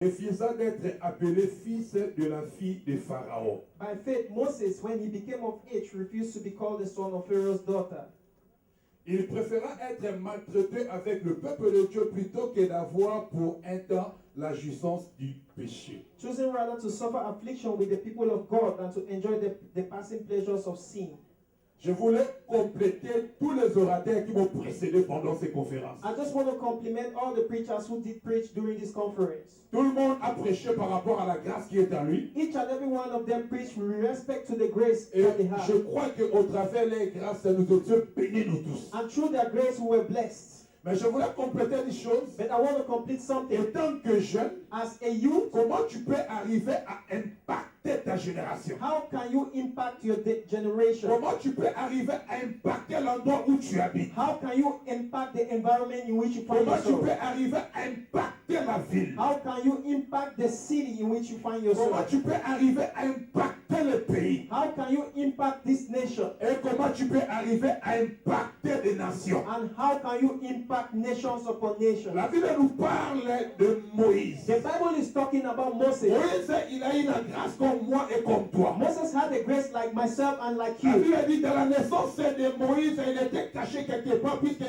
refusant d'être appelé fils de la fille de Pharaon. By faith, Moses, when he became of age, refused to be called the son of Pharaoh's daughter. Il préféra être maltraité avec le peuple de Dieu plutôt que d'avoir pour un temps la jouissance du péché. Choosing rather to suffer affliction with the people of God than to enjoy the passing pleasures of sin. Je voulais compléter tous les orateurs qui m'ont précédé pendant ces conférences. I just want to compliment all the preachers who did preach during this conference. Tout le monde a prêché par rapport à la grâce qui est en lui. Each and every one of them preached with respect to the grace Et that they have. je crois qu'au travers des grâces, nous étions bénis nous tous. And through their grace we were blessed. Mais je voulais compléter une chose. But I want to complete something. En tant que jeune, As a youth, comment tu peux arriver à impacter ta génération? how can you impact your generation? Comment tu peux arriver à impacter l'endroit où tu habites? How can you impact the environment in which you find Comment tu yourself? peux arriver à impacter la ville? How can you impact the city in which you find Comment yourself? tu peux arriver à impacter le pays? How can you impact this nation? Et comment tu peux arriver à impacter des nations? And how can you impact nations upon nations? La Bible nous parle de Moïse. The Bible is talking about Moses. Moïse, il a eu la grâce comme moi et comme toi. Moses had a grace like myself and like La you. Bible dit dans la naissance de Moïse, il était caché quelque part puisqu'il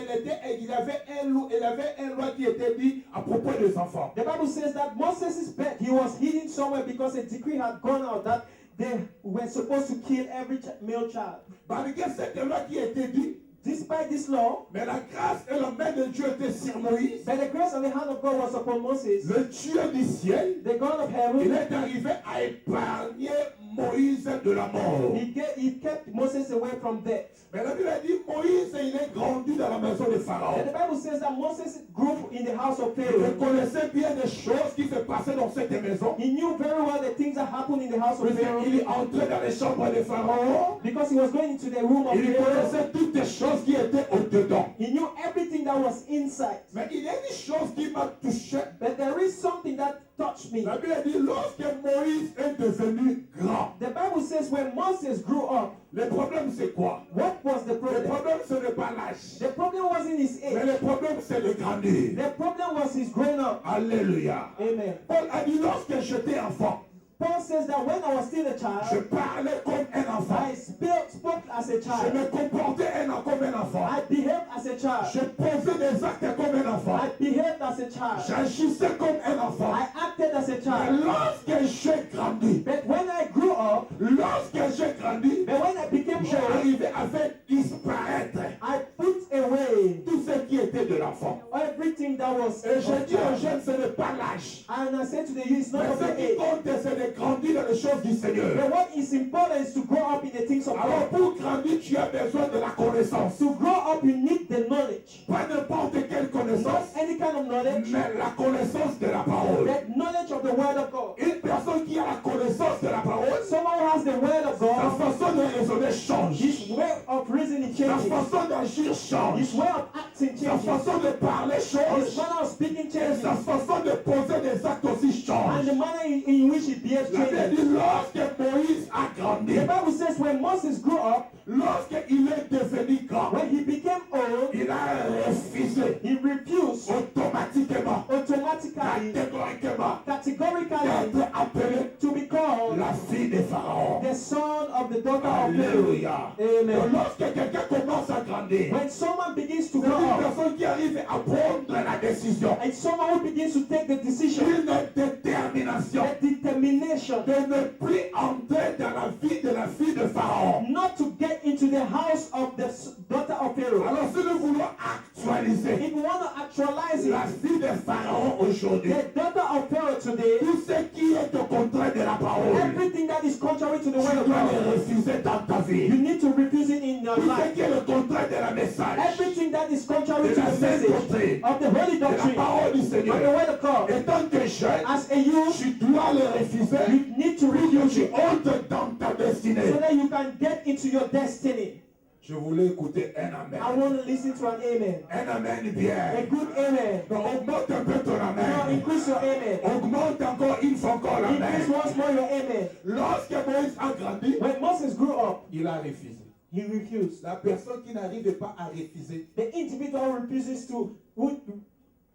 avait un loi qui était dit à propos des enfants. The Bible says that Moses' birth, he was hidden somewhere because a decree had gone out that they were supposed to kill every male child. Malgré cette loi qui était dit, Despite this law, mais la grâce et la main de Dieu étaient sur Moïse. but the grace and the hand of God was upon Moses. Le Dieu du ciel, The God of il heaven, est arrivé à épargner Moïse de la mort. he kept Moses away from death. Mais la Bible dit Moïse, il est grandi dans la maison de And Pharaon. the Bible says that Moses grew up in the house of Il Pharaoh. connaissait bien les choses qui se passaient dans cette maison. He knew very well the things that happened in the house of Pharaoh Il est entré dans les chambres de Pharaon. because he was going into the room of Il Pharaoh. connaissait toutes les choses qui étaient au-dedans. He knew everything that was inside. Mais il y a une chose qui m'a touché. But there is something that touched me. La Bible dit lorsque Moïse est devenu grand. The Bible says when Moses grew up, Le problème c'est quoi? what was the Le problem? problème ce n'est pas l'âge. The problem wasn't his Mais age. le problème c'est de grandir. The problem was his growing up. Alléluia. Amen. Paul a dit lorsque j'étais enfant, Paul says that when I was still a je child, parlais comme un enfant. I spoke as a Je child. me comportais comme un enfant. I behaved as a child. Je posais des actes comme un enfant. I behaved as a child. J'agissais comme un enfant. I acted as a Mais child. lorsque j'ai grandi, But when I grew up, lorsque j'ai grandi, but when I became j'ai old, arrivé à faire disparaître I put away tout ce qui était de l'enfant. everything that was Et je of dis aux child. jeunes, ce n'est pas l'âge. And I said to the youth, it's not Mais of ce the qui age. compte, c'est de grandir dans les choses du Seigneur. But what is important is to grow up in the things of Alors God. pour grandir, tu as besoin de la connaissance. To grow up, you need the knowledge. Pas n'importe quelle Not connaissance, any kind of knowledge, mais la connaissance de la parole. but knowledge of the Word of God. Une personne qui a la connaissance de la parole, Someone who has the Word of sa God, façon de raisonner change. his way of reasoning Sa changes. façon d'agir change. His way of acting Sa changes. façon de parler His change. manner of speaking Et changes. sa façon de poser des actes aussi change. And the manner in which he behaves La Bible changes. dit lorsque Moïse a grandi, The Bible says when Moses grew up, lorsqu'il est devenu grand, when he became old, il a refusé he refused automatiquement, automatically, catégoriquement, categorically d'être appelé to be called la fille de Pharaon. the son of the daughter of Pharaoh. Alléluia. Amen. Donc, lorsque quelqu'un commence à grandir, When someone begins to c'est grow une up, personne qui arrive à prendre la décision, and someone who begins to take the decision, une détermination the determination de ne plus entrer dans la vie de la fille de Pharaon. not to get into the house of the daughter of Pharaoh. Alors si nous voulons actualiser If you want to actualize la it, fille de Pharaon aujourd'hui, the daughter of Pharaoh today, tout ce qui est au contraire de la parole, everything that is contrary to the tu word of dois le God, refuser dans ta vie. you need to refuse it in your Tout ce life. qui est le contraire de la message, Everything that is contrary de to la the sainte message doctrine, of the holy de la doctrine, parole du of the Seigneur, word of God, étant que jeune, as a youth, tu dois le refuser you need to pour que refuse tu it entres dans ta destinée. so that you can get into your destiny. Je voulais écouter un I amen. want to listen to an amen. Un amen A bien. good amen. Donc augmente un peu ton Now amen. increase your amen. Augmente encore une fois encore Increase l'amen. once more your amen. Lorsque Moïse a grandi, When Moses grew up, il a refusé. he refused. La personne qui n'arrive pas à refuser, The individual refuses to, who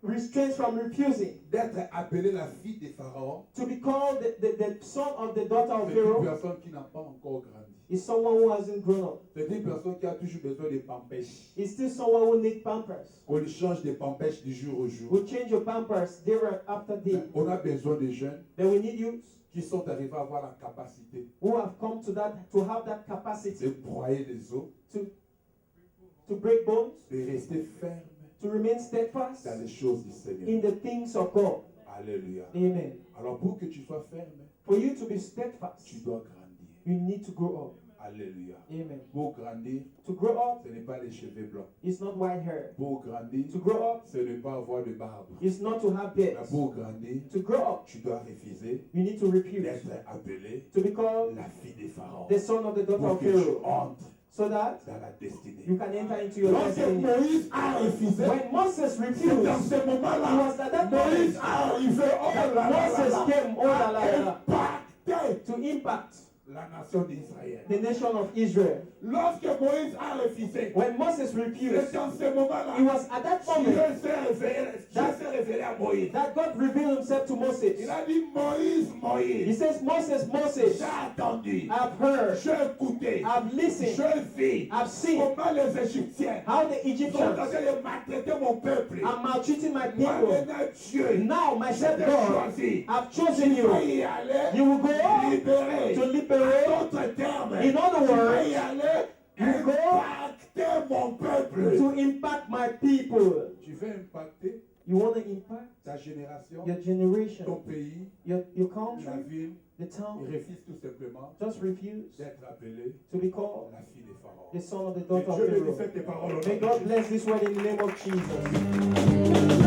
restrained from refusing. D'être appelé la fille des pharaons, To be called the son of the daughter of c'est une Pharaoh personne qui n'a pas encore grandi. is someone who hasn't grown up. C'est une personne qui a toujours besoin de pampèches. It's still someone who needs pampers. On lui change des pampèches du jour au jour. We change your pampers day after day. On a besoin de jeunes Then we need youths qui sont arrivés à avoir la capacité who have come to have that de capacity broyer les os, to break bones, de rester ferme to remain steadfast dans les choses du in Seigneur. the things of God. Alléluia. Amen. Alors pour que tu sois ferme, For you to be steadfast, tu dois grandir. you need to grow up. Alléluia. Amen. Pour grandir, To grow up ce n'est pas les cheveux blancs. is not white hair. Pour grandir, To grow up ce n'est pas avoir de barbe. is not to have Mais beards. pour grandir, To grow up, tu dois refuser you need to refuse d'être appelé to be called la fille des pharaons. the son of the daughter Pour of que tu Pharaoh, entres so that dans la destinée. you can enter into your Lorsque destiny. Moïse a refusé, When Moses c'est dans refused, ce it moment-là, was at that Moïse moment a arrivé, oh là that là là Moses là, came, oh la la la, impacté to impact la nation d'Israël. the nation of Israel. Lorsque Moïse a refusé, When Moses c'est refused, dans ce moment-là, it was at that Dieu moment s'est révélé à Moïse. that God revealed himself to Moses. Il a dit, Moïse, He Moïse, says, Moses, Moses, j'ai attendu, I've heard, j'ai écouté, I've listened, je vis I've seen comment les Égyptiens how the sont en Egyptians train de maltraiter mon peuple. are maltreating my Moi, people. maintenant, Dieu, Now, myself, j'ai God, choisi. I've chosen Tu vas you. y aller, You will go libérer. to liberate. D'autres termes, In other tu vas words, y aller, you go impacter mon peuple. to impact my people. Tu veux impacter You want to impact ta génération, your generation, ton pays, your la country, ville. the town. Il refuse tout simplement Just refuse d'être appelé to be called la fille des pharaons. the son of the Que daughter of Dieu bénisse Pharaoh. tes paroles au nom May de God Jésus. bless this word in the name of Jesus.